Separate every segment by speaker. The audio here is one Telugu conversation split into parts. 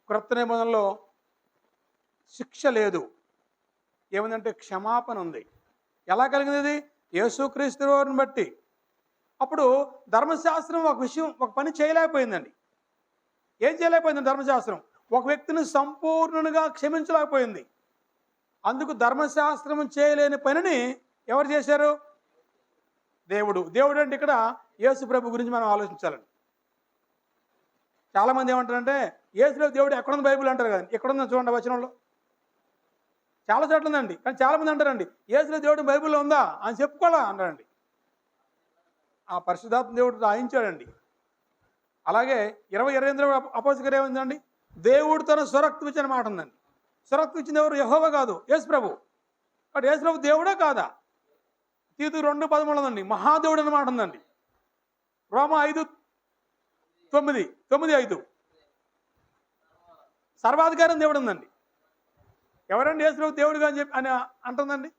Speaker 1: క్రొత్త నిబంధనలో శిక్ష లేదు, ఏముందంటే క్షమాపణ ఉంది. ఎలా కలిగింది ఇది? యేసుక్రీస్తు వారిని బట్టి. అప్పుడు ధర్మశాస్త్రం ఒక విషయం, ఒక పని చేయలేకపోయిందండి. ఏం చేయలేకపోయింది ధర్మశాస్త్రం? ఒక వ్యక్తిని సంపూర్ణంగా క్షమించలేకపోయింది. అందుకు ధర్మశాస్త్రం చేయలేని పనిని ఎవరు చేశారు? దేవుడు. దేవుడు అంటే ఇక్కడ యేసు ప్రభు గురించి మనం ఆలోచించాలండి. చాలామంది ఏమంటారంటే యేసు దేవుడు ఎక్కడుంది బైబిల్ అంటారు కదండి. ఎక్కడుందో చూడండి వచనంలో. చాలా చోట్ల ఉందండి. కానీ చాలామంది అంటారండి యేసు దేవుడు బైబిల్లో ఉందా అని చెప్పుకోవాలా అంటారండి. ఆ పరిశుద్ధాత్మ దేవుడు రాయించాడండి. అలాగే 28 అపోస్తలులు ఏముందండి? దేవుడు తన స్వరక్తం ఇచ్చిన మాట ఉందండి. స్వరక్తం ఇచ్చింది ఎవరు? యెహోవా కాదు, యేసు ప్రభు. కాబట్టి యేసు ప్రభు దేవుడా కాదా? తీతు 2:13 ఉందండి, మహాదేవుడు అన్న మాట ఉందండి. రోమా 5:9 సర్వాధికారం దేవుడు ఉందండి. ఎవరండి యేసు ప్రభు దేవుడుగా అని చెప్పి అని అంటుందండి?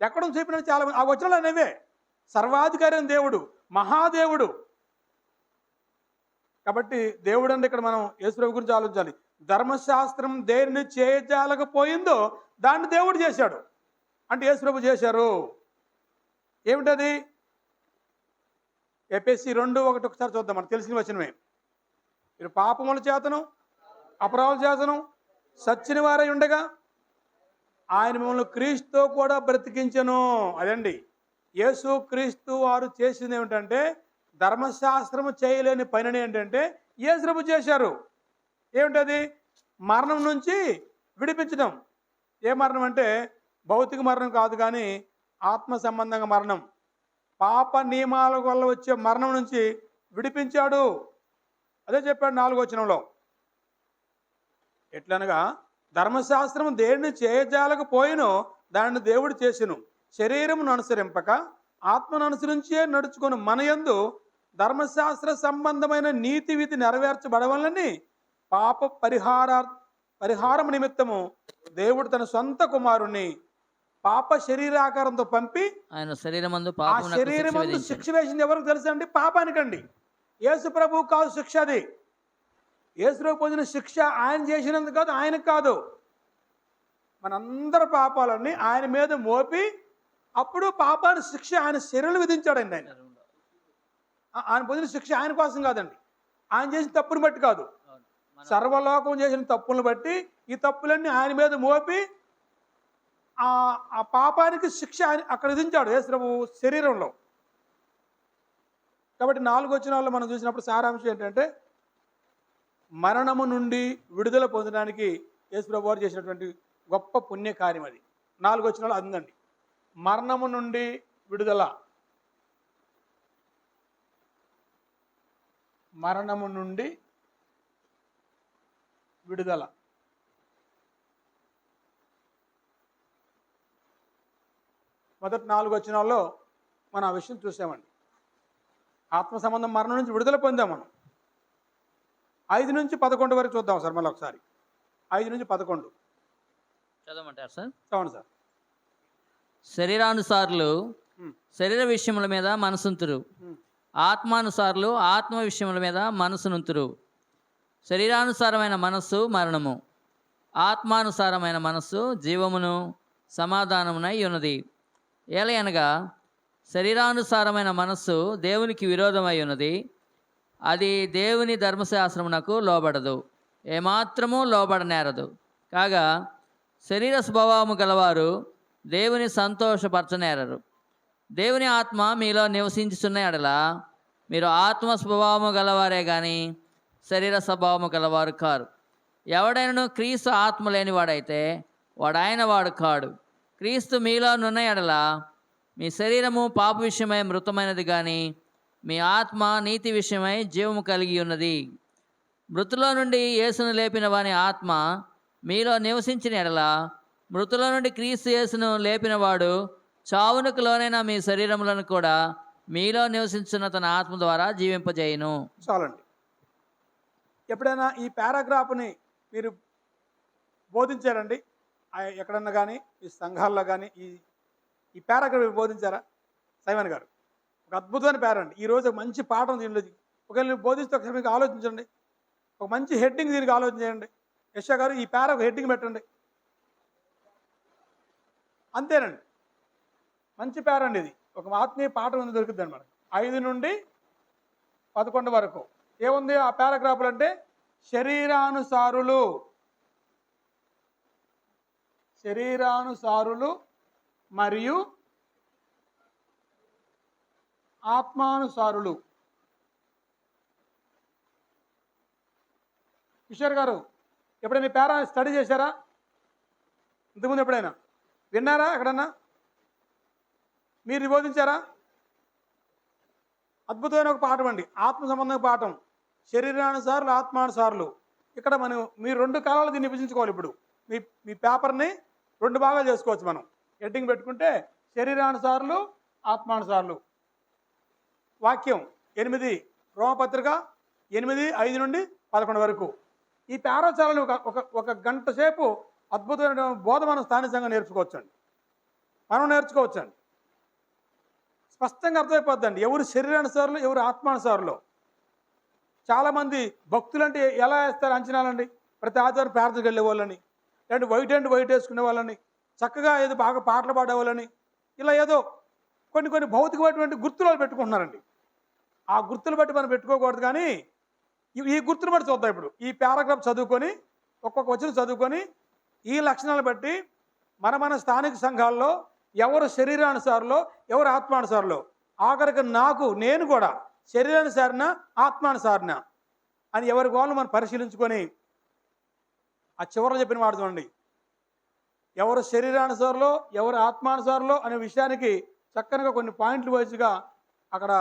Speaker 1: ఎక్కడ చెప్పినా చాలా ఆ వచనాలు అనేవే. సర్వాధికారం దేవుడు, మహాదేవుడు. కాబట్టి దేవుడు అంటే ఇక్కడ మనం యేసు ప్రభు గురించి ఆలోచించాలి. ధర్మశాస్త్రం దేన్ని చేయజాలకపోయిందో దాన్ని దేవుడు చేశాడు. అంటే యేసు ప్రభు చేశారు. ఏమిటది? ఎఫెసీ 2:1 ఒకసారి చూద్దాం. మనకు తెలిసిన వచనమే. మీరు పాపముల చేతను అపరాధుల చేతను సచ్చిన వారై ఉండగా ఆయన మిమ్మల్ని క్రీస్తుతో కూడా బ్రతికించెను. అదండి యేసు క్రీస్తు వారు చేసింది ఏమిటంటే ధర్మశాస్త్రము చేయలేని పనిని ఏంటంటే యేసు ప్రభు చేశారు. ఏమిటది? మరణం నుంచి విడిపించడం. ఏ మరణం అంటే భౌతిక మరణం కాదు, కానీ ఆత్మ సంబంధంగా మరణం. పాప నియమాల వల్ల వచ్చే మరణం నుంచి విడిపించాడు. అదే చెప్పాడు 4వ వచనంలో. ఎట్లనగా ధర్మశాస్త్రం దేన్ని చేయజాలకపోయినో దాన్ని దేవుడు చేసెను. శరీరమును అనుసరింపక ఆత్మను అనుసరించే నడుచుకొని మన యందు ధర్మశాస్త్ర సంబంధమైన నీతి విధి నెరవేర్చబడవలని పాప పరిహారం నిమిత్తము దేవుడు తన సొంత కుమారుణ్ణి పాప శరీరాకారంతో పంపి
Speaker 2: ఆయన శరీరమందు
Speaker 1: ఆ శరీరమందు శిక్ష వేసింది ఎవరికి తెలుసండి? పాపానికండి. యేసు ప్రభు కాదు శిక్ష. అది యేసు ప్రభు పొందిన శిక్ష ఆయన చేసినందుకు కాదు, ఆయనకు కాదు. మనందరి పాపాలన్నీ ఆయన మీద మోపి అప్పుడు పాపాన్ని శిక్ష ఆయన శరీరం విధించాడండి. ఆయన పొందిన శిక్ష ఆయన కోసం కాదండి, ఆయన చేసిన తప్పుని బట్టి కాదు. సర్వలోకం చేసిన తప్పులను బట్టి ఈ తప్పులన్నీ ఆయన మీద మోపి ఆ పాపానికి శిక్ష ఆయన అక్కడ విధించాడు యేసు ప్రభు శరీరంలో. కాబట్టి 4వ వచనాల్లో మనం చూసినప్పుడు సారాంశం ఏంటంటే మరణము నుండి విడుదల పొందడానికి యేసు ప్రభు వారు చేసినటువంటి గొప్ప పుణ్యకార్యం అది. 4వ వచనాలు అందండి. మరణము నుండి విడుదల. మరణము నుండి విడుదల. మొదటి 4 వచనాల్లో మనం ఆ విషయం చూసామండి. ఆత్మ సంబంధం మరణం నుంచి విడుదల పొందాం మనం. 5 నుంచి 11 వరకు చూద్దాం సార్. మళ్ళీ ఒకసారి 5 నుంచి 11
Speaker 2: చదవమంటారు సార్?
Speaker 1: చదవండి సార్.
Speaker 2: శరీరానుసారులు శరీర విషయముల మీద మనసుంతురు, ఆత్మానుసారులు ఆత్మ విషయముల మీద మనసునుంతురు. శరీరానుసారమైన మనస్సు మరణము, ఆత్మానుసారమైన మనస్సు జీవమును సమాధానమునై ఉన్నది. ఏలయనగా శరీరానుసారమైన మనస్సు దేవునికి విరోధమై ఉన్నది, అది దేవుని ధర్మశాస్త్రమునకు లోబడదు, ఏమాత్రము లోబడనేరదు. కాగా శరీర స్వభావము గలవారు దేవుని సంతోషపరచనేరరు. దేవుని ఆత్మ మీలో నివసించుతున్న ఎడల మీరు ఆత్మ స్వభావము గలవారే కానీ శరీర స్వభావము గలవారు కారు. ఎవడైనను క్రీస్తు ఆత్మ లేనివాడైతే వాడు ఆయన వాడు కాడు. క్రీస్తు మీలో నున్న ఎడల మీ శరీరము పాప విషయమై మృతమైనది కానీ మీ ఆత్మ నీతి విషయమై జీవము కలిగి ఉన్నది. మృతుల నుండి యేసును లేపిన వాని ఆత్మ మీలో నివసించిన ఎడల మృతుల నుండి క్రీస్తు యేసును లేపినవాడు చావునకు లోనైన మీ శరీరములను కూడా మీలో నివసించిన తన ఆత్మ ద్వారా జీవింపజేయును.
Speaker 1: చాలండి. ఎప్పుడైనా ఈ పారాగ్రాఫ్ని మీరు బోధించారండి ఎక్కడన్నా కానీ, ఈ సంఘాల్లో కానీ ఈ పారాగ్రాఫ్ బోధించారా? సైమన్ గారు ఒక అద్భుతమైన పారండి. ఈరోజు ఒక మంచి పాఠం దీనిలో ఒకవేళ మీరు బోధిస్తే ఒకసారి మీకు ఆలోచించండి. ఒక మంచి హెడ్డింగ్ దీనికి ఆలోచించండి. యెషయా గారు ఈ పేరాకు హెడ్డింగ్ పెట్టండి. అంతేనండి, మంచి పేర అండి ఇది. ఒక ఆత్మీయ పాఠం ఉంది దొరుకుతుందండి మనకు. 5 నుండి 11 వరకు ఏముంది ఆ పారాగ్రాఫ్లు అంటే శరీరానుసారులు మరియు ఆత్మానుసారులు. కిషోర్ గారు ఎప్పుడైనా ఈ పేరా స్టడీ చేశారా? ఇంతకుముందు ఎప్పుడైనా విన్నారా? ఎక్కడన్నా మీరు బోధించారా? అద్భుతమైన ఒక పాఠం అండి, ఆత్మ సంబంధమైన పాఠం. శరీరానుసారులు, ఆత్మానుసారులు. ఇక్కడ మీరు 2 కాలాలు దీన్ని విభజించుకోవాలి. ఇప్పుడు మీ పేపర్ని 2 భాగాలు చేసుకోవచ్చు. మనం హెడ్డింగ్ పెట్టుకుంటే శరీరానుసారులు, ఆత్మానుసారులు. వాక్యం 8 రోమపత్రిక 8:5 నుండి 11 వరకు. ఈ పేరాచారాన్ని ఒక గంట సేపు అద్భుతమైన బోధ మనం స్థానికంగా నేర్చుకోవచ్చండి, మనం నేర్చుకోవచ్చండి. స్పష్టంగా అర్థమైపోద్దండి ఎవరు శరీరానుసారులు, ఎవరు ఆత్మానుసారులు. చాలామంది భక్తులు అంటే ఎలా వేస్తారు అంచనాలండి? ప్రతి ఆదివారం ప్రార్థనకు వెళ్ళే వాళ్ళని, లేదంటే వైట్ వేసుకునే వాళ్ళని, చక్కగా ఏదో బాగా పాటలు పాడేవాళ్ళని, ఇలా ఏదో కొన్ని భౌతికమైనటువంటి గుర్తులు పెట్టుకుంటున్నారండి. ఆ గుర్తులు బట్టి మనం పెట్టుకోకూడదు. కానీ ఈ గుర్తులు బట్టి చూద్దాం. ఇప్పుడు ఈ పారాగ్రాఫ్ చదువుకొని ఒక్కొక్క వచనం చదువుకొని ఈ లక్షణాలు బట్టి మన స్థానిక సంఘాల్లో ఎవరు శరీరానుసారులో, ఎవరు ఆత్మానుసారులో, ఆఖరికి నేను కూడా శరీరానుసారిన, ఆత్మానుసారిన అని ఎవరి గోళ్ళు మనం పరిశీలించుకొని ఆ చివరిలో చెప్పిన మాట చూడండి. ఎవరు శరీరానుసారులో, ఎవరు ఆత్మానుసారులో అనే విషయానికి చక్కనగా కొన్ని పాయింట్లు వైజ్గా అక్కడ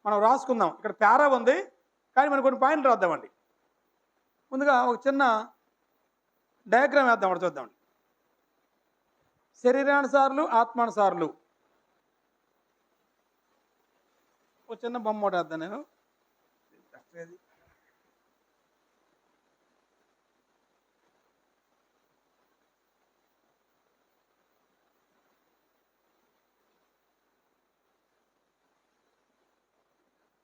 Speaker 1: మనం రాసుకుందాం. ఇక్కడ పేరా ఉంది, కానీ మనం కొన్ని పాయింట్లు రాద్దామండి. ముందుగా ఒక చిన్న డయాగ్రామ్ వేద్దాం, అక్కడ చూద్దామండి. శరీరానుసారులు, ఆత్మానుసారులు. ఒక చిన్న బొమ్మ ఒకటి వేద్దాం నేను.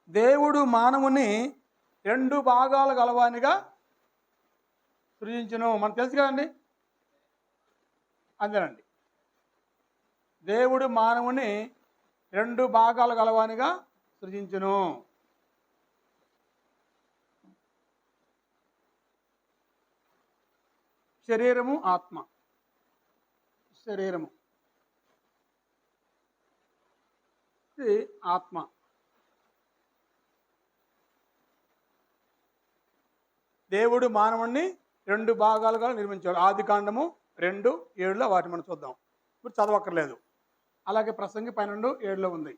Speaker 1: దేవుడు మానవుని 2 భాగాలు గలవానిగా సృజించును. మనకు తెలుసు కదండి, అంతేనండి. దేవుడు మానవుని 2 భాగాలు గలవానిగా సృజించును. శరీరము, ఆత్మ. శరీరము, ఇది ఆత్మ. దేవుడు మానవుణ్ణి 2 భాగాలుగా నిర్మించాడు. ఆదికాండము 2:7 వాటిని మనం చూద్దాం. ఇప్పుడు చదవక్కర్లేదు. అలాగే ప్రసంగి 12:7 ఉంది.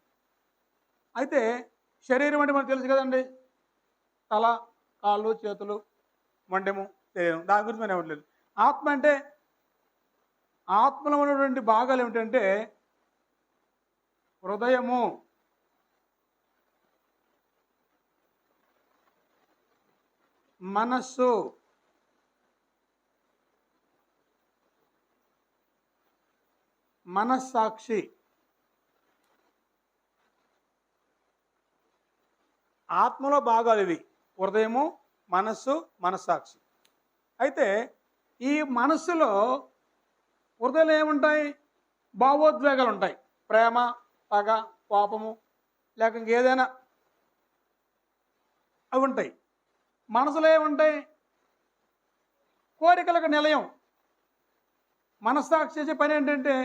Speaker 1: అయితే శరీరం అంటే మనకు తెలుసు కదండి, తల, కాళ్ళు, చేతులు, మొండెము, శరీరం. దాని గురించి మనం ఇవ్వట్లేదు. ఆత్మ అంటే ఆత్మలో ఉన్నటువంటి భాగాలు ఏమిటంటే హృదయము, మనస్సు, మనస్సాక్షి. ఆత్మలో భాగాలు ఇవి, హృదయము, మనస్సు, మనస్సాక్షి. అయితే ఈ మనస్సులో, హృదయంలో ఏముంటాయి? భావోద్వేగాలు ఉంటాయి. ప్రేమ, పగ, కోపము, లేక ఇంకేదైనా అవి ఉంటాయి. మనసులో ఏముంటాయి? కోరికలకు నిలయం. మనస్సాక్షి చేసే పని ఏంటంటే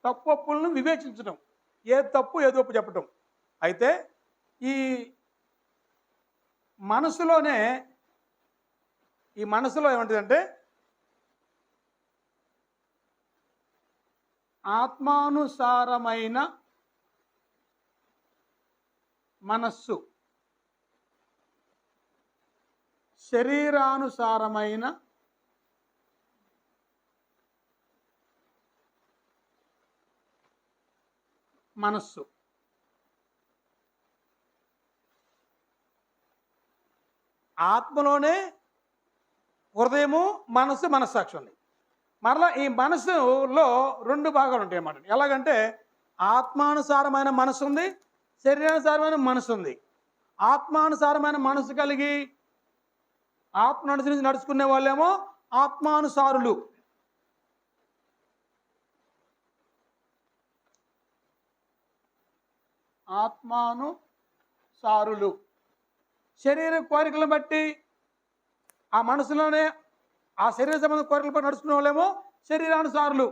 Speaker 1: తప్పు ఒప్పులను వివేచించడం, ఏది తప్పు ఏది ఒప్పు చెప్పటం. అయితే ఈ మనసులో ఏమంటుందంటే ఆత్మానుసారమైన మనస్సు, శరీరానుసారమైన మనస్సు. ఆత్మలోనే హృదయము, మనస్సు, మనస్సాక్షి ఉంది. మరలా ఈ మనస్సులో 2 భాగాలు ఉంటాయి అన్నమాట. ఎలాగంటే ఆత్మానుసారమైన మనస్సు ఉంది, శరీరానుసారమైన మనస్సు ఉంది. ఆత్మానుసారమైన మనస్సు కలిగి ఆత్మ అనుసరించి నడుచుకునే వాళ్ళేమో ఆత్మానుసారులు. ఆత్మానుసారులు శరీర కోరికలను బట్టి ఆ మనసులోనే ఆ శరీర సంబంధ కోరికలపై నడుచుకునే వాళ్ళేమో శరీరానుసారులు.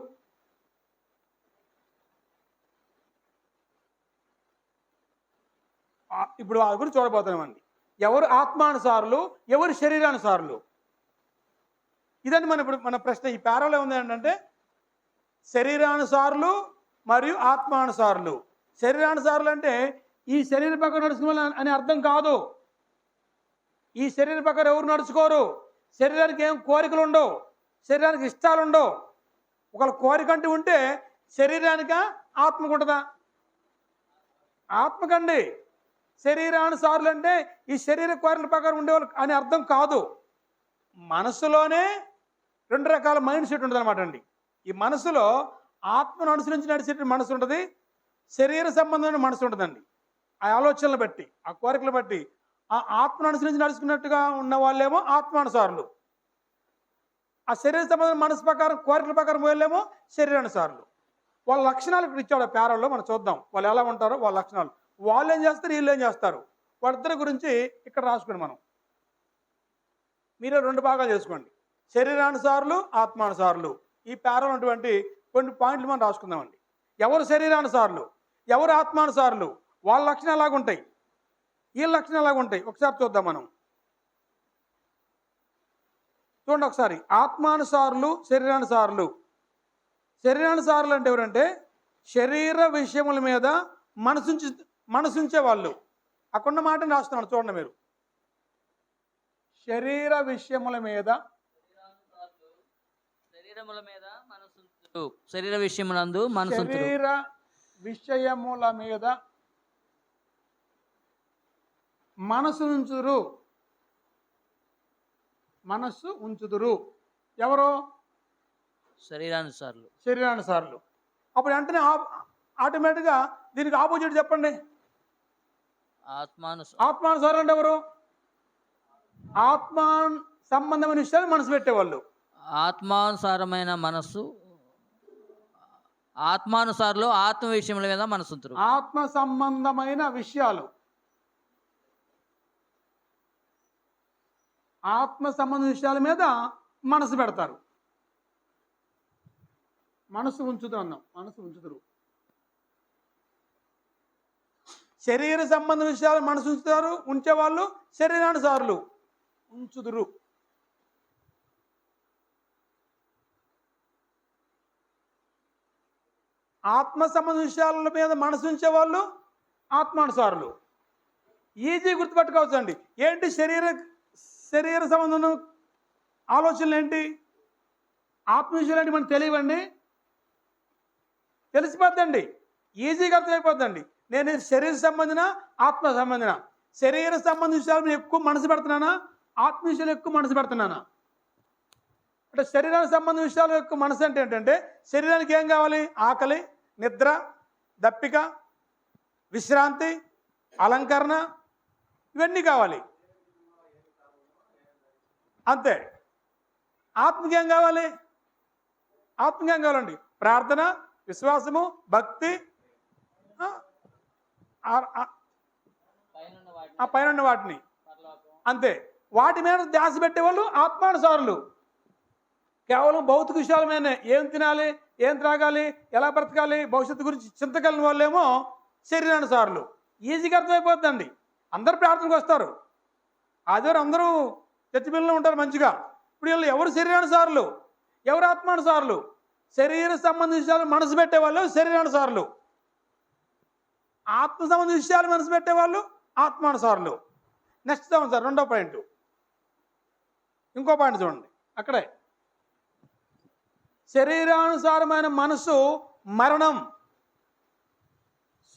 Speaker 1: ఇప్పుడు వాళ్ళ గురించి చూడబోతున్నామండి. ఎవరు ఆత్మానుసారులు, ఎవరు శరీరానుసారులు? ఇదని మన ప్రశ్న. ఈ పేరాలో ఉంది ఏంటంటే శరీరానుసారులు మరియు ఆత్మానుసారులు. శరీరానుసారులు అంటే ఈ శరీర ప్రకారం నడుచుకునే వాళ్ళు అని అర్థం కాదు. ఈ శరీర ప్రకారం ఎవరు నడుచుకోరు. శరీరానికి ఏం కోరికలు ఉండవు, శరీరానికి ఇష్టాలు ఉండవు. ఒకవేళ కోరిక అంటూ ఉంటే శరీరానికా ఆత్మకు ఉంటుందా? ఆత్మకండి. శరీరానుసారులు అంటే ఈ శరీర కోరికల ప్రకారం ఉండేవాళ్ళు అని అర్థం కాదు. మనసులోనే రెండు రకాల మైండ్ సెట్ ఉంటుంది అనమాట అండి. ఈ మనసులో ఆత్మను అనుసరించి నడిచేటువంటి మనసు ఉంటుంది, శరీర సంబంధమైన మనసు ఉంటుందండి. ఆ ఆలోచనలు బట్టి, ఆ కోరికలు బట్టి ఆ ఆత్మను అనుసరించి నడుచుకున్నట్టుగా ఉన్న వాళ్ళేమో ఆత్మానుసారులు. ఆ శరీర సంబంధమైన మనసు ప్రకారం కోరికల ప్రకారం పోయేమో శరీరానుసారులు. వాళ్ళ లక్షణాలు ఇక్కడ ఇచ్చాడు పేరాల్లో, మనం చూద్దాం వాళ్ళు ఎలా ఉంటారో. వాళ్ళ లక్షణాలు, వాళ్ళు ఏం చేస్తారు, వీళ్ళు ఏం చేస్తారు, వాళ్ళిద్దరి గురించి ఇక్కడ రాసుకోండి. మనం మీరే రెండు భాగాలు చేసుకోండి, శరీరానుసారులు, ఆత్మానుసారులు. ఈ పేరాలో ఉన్నటువంటి కొన్ని పాయింట్లు మనం రాసుకుందామండి. ఎవరు శరీరానుసారులు, ఎవరు ఆత్మానుసారులు, వాళ్ళ లక్షణాలు ఎలాగుంటాయి, వీళ్ళ లక్షణాలు ఎలాగుంటాయి ఒకసారి చూద్దాం మనం. చూడండి ఒకసారి. ఆత్మానుసారులు, శరీరానుసారులు. శరీరానుసారులు అంటే ఎవరంటే శరీర విషయముల మీద మనసుంచే వాళ్ళు. అక్కడ మాటని రాస్తున్నాను చూడండి మీరు. శరీర విషయముల మీద,
Speaker 2: శరీరముల మీద మనసుంచురు. శరీర విషయములందు మనసుంచురు.
Speaker 1: శరీర విషయముల మీద మనసు ఉంచుదురు. ఎవరు?
Speaker 2: శరీరానుసారులు.
Speaker 1: శరీరానుసారులు. అప్పుడు వెంటనే ఆటోమేటిక్గా దీనికి ఆపోజిట్ చెప్పండి. ఆత్మానుసారులు అంటే ఎవరు? ఆత్మ సంబంధమైన విషయాలు మనసు పెట్టేవాళ్ళు.
Speaker 2: ఆత్మానుసారమైన మనస్సు, ఆత్మానుసారులు ఆత్మ విషయముల మీద మనసుంచురు.
Speaker 1: ఆత్మ సంబంధమైన విషయాలు, ఆత్మ సంబంధ విషయాల మీద మనసు పెడతారు. మనసు ఉంచుదు అన్నాం, మనసు ఉంచుదురు. శరీర సంబంధ విషయాలు మనసు ఉంచేవాళ్ళు శరీరానుసారులు, ఉంచుదురు. ఆత్మ సంబంధ విషయాల మీద మనసు ఉంచేవాళ్ళు ఆత్మానుసారులు. ఈజీ గుర్తుపెట్టుకోవచ్చు అండి. ఏంటి శరీర సంబంధం ఆలోచనలు ఏంటి, ఆత్మ విషయాలు ఏంటి మనకు తెలియవండి, తెలిసిపోద్దండి, ఈజీగా అర్థమైపోద్దండి. నేను శరీర సంబంధిన ఆత్మ సంబంధిన, శరీర సంబంధ విషయాలు ఎక్కువ మనసు పెడుతున్నానా, ఆత్మ విషయాలు ఎక్కువ మనసు పెడుతున్నానా? అంటే శరీరానికి సంబంధ విషయాలు ఎక్కువ మనసు అంటే ఏంటంటే శరీరానికి ఏం కావాలి? ఆకలి, నిద్ర, దప్పిక, విశ్రాంతి, అలంకరణ, ఇవన్నీ కావాలి. అంతే. ఆత్మకి ఏం కావాలి? ఆత్మకి ఏం కావాలండి? ప్రార్థన, విశ్వాసము, భక్తి, ఆ పైన వాటిని. అంతే. వాటి మీద ధ్యాస పెట్టేవాళ్ళు ఆత్మానుసారులు. కేవలం భౌతిక విషయాల మీదనే, ఏం తినాలి, ఏం త్రాగాలి, ఎలా బ్రతకాలి, భవిష్యత్తు గురించి చింత కలిగిన వాళ్ళేమో శరీరానుసారులు. ఈజీగా అర్థమైపోతుందండి. అందరూ ప్రార్థనకు వస్తారు, ఆదివారం అందరూ చర్చి పిల్లలు ఉంటారు మంచిగా. ఇప్పుడు వీళ్ళు ఎవరు శరీరానుసారులు, ఎవరు ఆత్మానుసారులు? శరీర సంబంధ విషయాలు మనసు పెట్టేవాళ్ళు శరీరానుసారులు, ఆత్మ సంబంధ విషయాలు మనసు పెట్టేవాళ్ళు ఆత్మానుసారులు. నెక్స్ట్ సార్ రెండో పాయింట్, ఇంకో పాయింట్ చూడండి అక్కడే. శరీరానుసారమైన మనసు మరణం.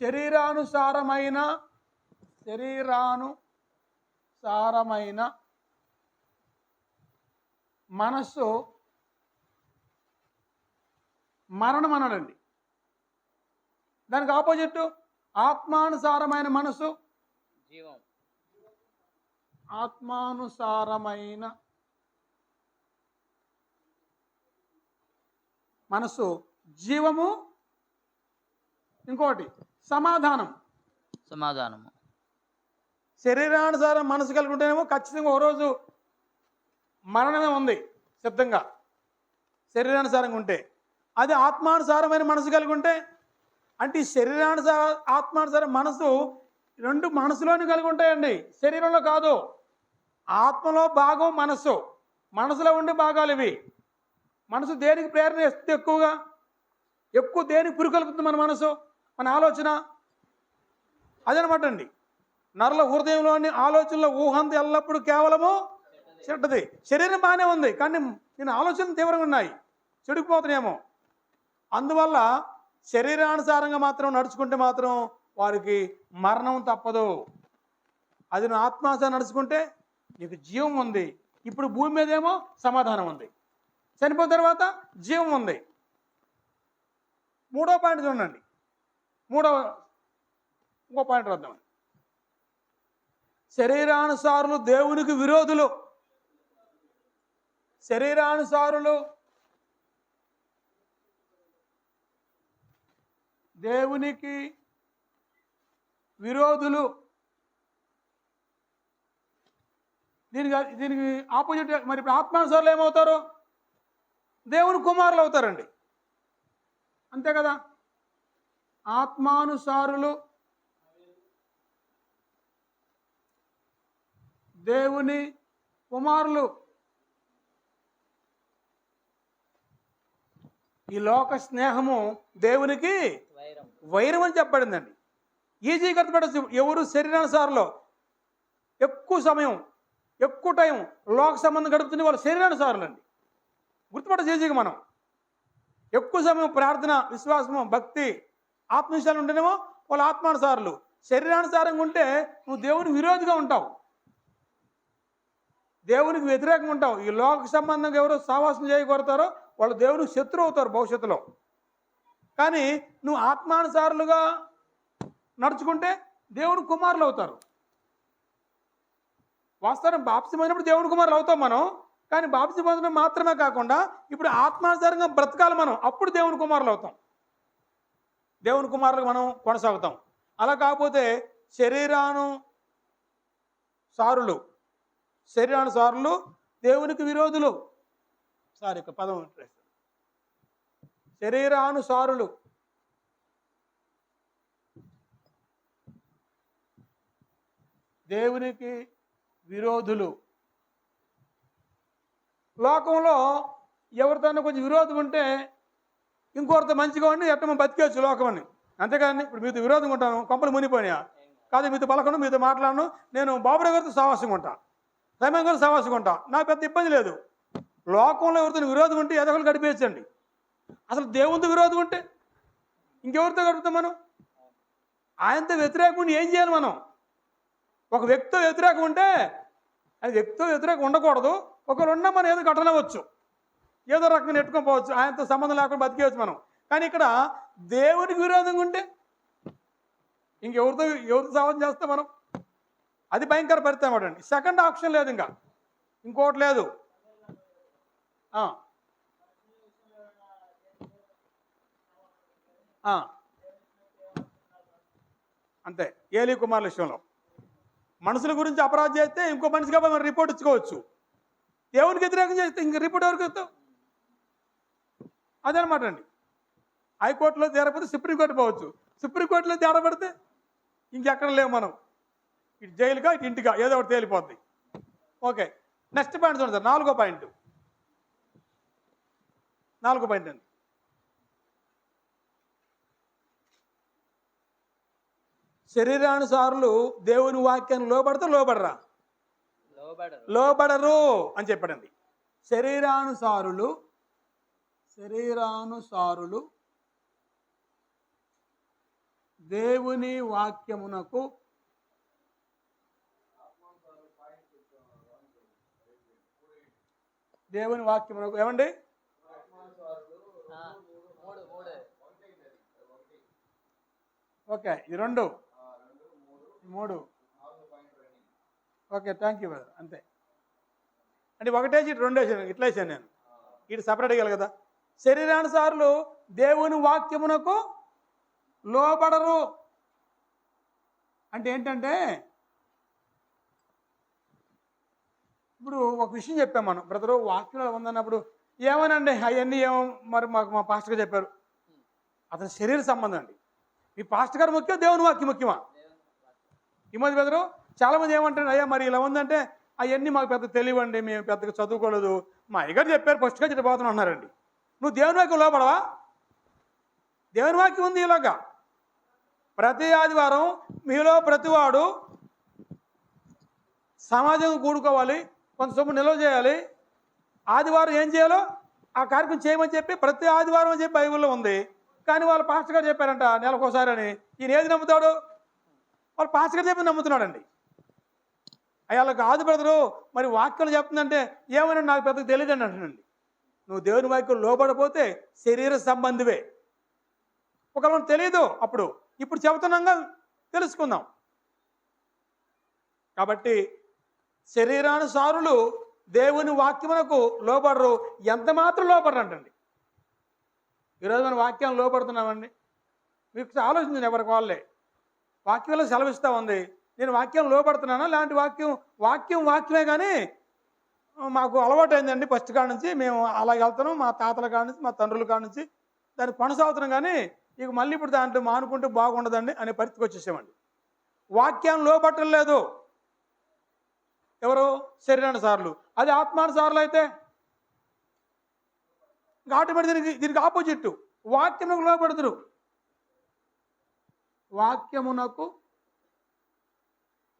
Speaker 1: శరీరానుసారమైన మనస్సు మరణం అన్నాడండి. దానికి ఆపోజిట్ ఆత్మానుసారమైన మనసు
Speaker 2: జీవం.
Speaker 1: ఆత్మానుసారమైన మనస్సు, జీవము, ఇంకోటి సమాధానం.
Speaker 2: సమాధానము.
Speaker 1: శరీరానుసారం మనసు కలిగి ఉంటేనేమో ఖచ్చితంగా ఓ రోజు మరణమే ఉంది సిద్ధంగా, శరీరానుసారంగా ఉంటే. అది ఆత్మానుసారమైన మనసు కలిగి ఉంటే, అంటే ఈ శరీరానుసార ఆత్మానుసారం మనసు రెండు మనసులోనే కలిగి ఉంటాయండి, శరీరంలో కాదు. ఆత్మలో భాగం మనస్సు, మనసులో ఉండే భాగాలు ఇవి. మనసు దేనికి ప్రేరణ ఇస్తుంది? ఎక్కువ దేనికి పురికొల్పుతుంది మన మనసు, మన ఆలోచన? అదనమాట అండి. నరుల హృదయంలోని ఆలోచనల ఊహంత ఎల్లప్పుడూ కేవలము చెడ్డది. శరీరం బాగానే ఉంది, కానీ నేను ఆలోచనలు తీవ్రంగా ఉన్నాయి, చెడిపోతున్నాయేమో. అందువల్ల శరీరానుసారంగా మాత్రం నడుచుకుంటే మాత్రం వారికి మరణం తప్పదు. అది నువ్వు ఆత్మానుసారం నడుచుకుంటే నీకు జీవం ఉంది. ఇప్పుడు భూమి మీద ఏమో సమాధానం ఉంది, చనిపోయిన తర్వాత జీవం ఉంది. మూడో పాయింట్ చూడండి, ఇంకో పాయింట్ వద్దాం. శరీరానుసారులు దేవునికి విరోధులు. శరీరానుసారులు దేవునికి విరోధులు. దీనికి ఆపోజిట్. మరి ఇప్పుడు ఆత్మానుసారులు ఏమవుతారు? దేవుని కుమారులు అవుతారండి, అంతే కదా. ఆత్మానుసారులు దేవుని కుమారులు. ఈ లోక స్నేహము దేవునికి వైరం అని చెప్పబడిందండి. ఈజీగా అర్థపడచ్చు. ఎవరు శరీరానుసారులో ఎక్కువ సమయం ఎక్కువ టైం లోక సంబంధం గడుపుతుంది వాళ్ళు శరీరానుసారులు అండి. గుర్తుపట్టచ్చు ఈజీగా మనం. ఎక్కువ సమయం ప్రార్థన, విశ్వాసము, భక్తి, ఆత్మవిశ్వాసం ఉంటేనేమో వాళ్ళు ఆత్మానుసారులు. శరీరానుసారంగా ఉంటే నువ్వు దేవునికి విరోధిగా ఉంటావు, దేవునికి వ్యతిరేకంగా ఉంటావు. ఈ లోక సంబంధంగా ఎవరు సావాసం చేయగలుగుతారో వాళ్ళు దేవునికి శత్రువు అవుతారు భవిష్యత్తులో. కానీ నువ్వు ఆత్మానుసారులుగా నడుచుకుంటే దేవుని కుమారులు అవుతారు. వాస్తవం బాప్తిసమైనప్పుడు దేవుని కుమారులు అవుతాం మనం. కానీ బాప్తిసం మాత్రమే కాకుండా ఇప్పుడు ఆత్మానుసారంగా బ్రతకాలి మనం, అప్పుడు దేవుని కుమారులు అవుతాం, దేవుని కుమారులకు మనం కొనసాగుతాం. అలా కాకపోతే శరీరానుసారులు దేవునికి విరోధులు. సారీ, ఒక పదం శరీరానుసారులు దేవునికి విరోధులు. లోకంలో ఎవరితోనో కొంచెం విరోధం ఉంటే ఇంకొకరితో మంచిగా ఉండి ఎట్ట మనం బతికేవచ్చు లోకం అని, అంతేకాని ఇప్పుడు మీతో విరోధంగా ఉంటాను, కొంపలు మునిపోయినా కాదు, మీతో పలకను, మీతో మాట్లాడను. నేను బాబురావు గారితో సావాసంగా ఉంటా, సమయం గారితో సావాసంగా ఉంటా, నాకు పెద్ద ఇబ్బంది లేదు. లోకంలో ఎవరితో విరోధం ఉంటే ఎదగలు గడిపేయచ్చండి. అసలు దేవునితో విరోధం ఉంటే ఇంకెవరితో గడుపుతాం మనం? ఆయనతో వ్యతిరేకం ఉండి ఏం చేయాలి మనం? ఒక వ్యక్తితో వ్యతిరేకం ఉంటే అది వ్యక్తితో వ్యతిరేకం ఉండకూడదు. ఒకరు ఉన్నా మనం ఏదో ఘటనవచ్చు, ఏదో రకంగా నెట్టుకొని పోవచ్చు, ఆయనతో సంబంధం లేకుండా బతికేయచ్చు మనం. కానీ ఇక్కడ దేవునికి విరోధంగా ఉంటే ఎవరితో సాధన చేస్తాం మనం? అది భయంకర పరిస్థితి అన్నమాట అండి. సెకండ్ ఆప్షన్ లేదు, ఇంకా ఇంకోటి లేదు. అంతే. ఏలీ కుమారుల విషయంలో మనుషుల గురించి అపరాధం చేస్తే ఇంకో మనిషి కాబట్టి మనం రిపోర్ట్ ఇచ్చుకోవచ్చు. దేవునికి వ్యతిరేకం చేస్తే ఇంక రిపోర్ట్ ఎవరికి ఇస్తాం? అదనమాట అండి. హైకోర్టులో తేరకపోతే సుప్రీంకోర్టు పోవచ్చు, సుప్రీంకోర్టులో తేడా పడితే ఇంకెక్కడ లేవు మనం, ఇటు జైలుగా ఇటు ఇంటిగా ఏదో ఒకటి తేలిపోద్ది. ఓకే, నెక్స్ట్ పాయింట్ చూడండి సార్, నాలుగో పాయింట్ అండి. శరీరానుసారులు దేవుని వాక్యాన్ని లోబడరా? లోబడరు అని చెప్పాడండి. శరీరానుసారులు దేవుని వాక్యమునకు ఏమండి? ఓకే, ఈ 2 3. Okay, thank you brother. అంతే అంటే ఒకటేసి 2 వేసాను, ఇట్లా వేసాను నేను. ఇటు సపరేట్ వేయాలి కదా, శరీరానుసారులు దేవుని వాక్యమునకు లోబడరు. అంటే ఏంటంటే ఇప్పుడు ఒక విషయం చెప్పాం మనం, బ్రదరు వాక్యంలో ఉందన్నప్పుడు ఏమోనండి అవన్నీ ఏమో మరి మాకు మా పాస్టర్ గారు చెప్పారు. అతని శరీర సంబంధం అండి. మీ పాస్టర్ గారు ముఖ్యం, దేవుని వాక్యం ముఖ్యమా? ఈ మధ్య బ్రదరు చాలామంది ఏమంటారు, అయ్యా మరి ఇలా ఉందంటే అవన్నీ మాకు పెద్ద తెలియవండి, మేము పెద్దగా చదువుకోలేదు, మా అయ్యగారు చెప్పారు ఫస్ట్గా చెప్పబోతున్నా అన్నారండి. నువ్వు దేవుని వాక్యం లోపడవా? దేవుని వాక్యం ఉంది ఇలాగా. ప్రతి ఆదివారం మీలో ప్రతివాడు సమాజం కూడుకోవాలి, కొంత సొమ్ము నిల్వ చేయాలి, ఆదివారం ఏం చేయాలో ఆ కార్యక్రమం చేయమని చెప్పి ప్రతి ఆదివారం అని చెప్పి బైబిల్లో ఉంది. కానీ వాళ్ళ పాస్టర్ గారు చెప్పారంట నెలకోసారి అని. ఈయన ఏది నమ్ముతాడు? వాళ్ళ పాస్టర్ గారు చెప్పి నమ్ముతున్నాడండి. అయ్యాళ్ళ కాదు బ్రదరు, మరి వాక్యాలు చెప్తుందంటే ఏమైనా నాకు పెద్దగా తెలియదండి అంటున్నాండి. నువ్వు దేవుని వాక్యం లోబడపోతే శరీర సంబంధివే. ఒకవేళ తెలియదు అప్పుడు, ఇప్పుడు చెబుతున్నాగా తెలుసుకుందాం. కాబట్టి శరీరానుసారులు దేవుని వాక్యమునకు లోబడరు, ఎంత మాత్రం లోబడరు అంటండి. ఈరోజు మనం వాక్యాన్ని లోబడుతున్నామండి. మీకు ఆలోచించండి, ఎవరికి వాళ్ళే వాక్యంలో సెలవిస్తూ ఉంది. నేను వాక్యం లోబడుతున్నానా? లాంటి వాక్యమే కానీ మాకు అలవాటు అయిందండి. ఫస్ట్ కాడ నుంచి మేము అలా వెళ్తున్నాం, మా తాతల కాడ నుంచి మా తండ్రుల కాడ నుంచి దాన్ని కొనసాగుతున్నాం. కానీ ఇక మళ్ళీ ఇప్పుడు దాంట్లో మానుకుంటే బాగుండదండి అనే పరిస్థితికి వచ్చేసామండి. వాక్యాన్ని లోబట్టలేదు ఎవరు? శరీరానుసారులు. అది ఆత్మానుసారులు అయితే ఆటోమేటిక్ దీనికి ఆపోజిట్ వాక్యమునకు లోబడుతురు. వాక్యమునకు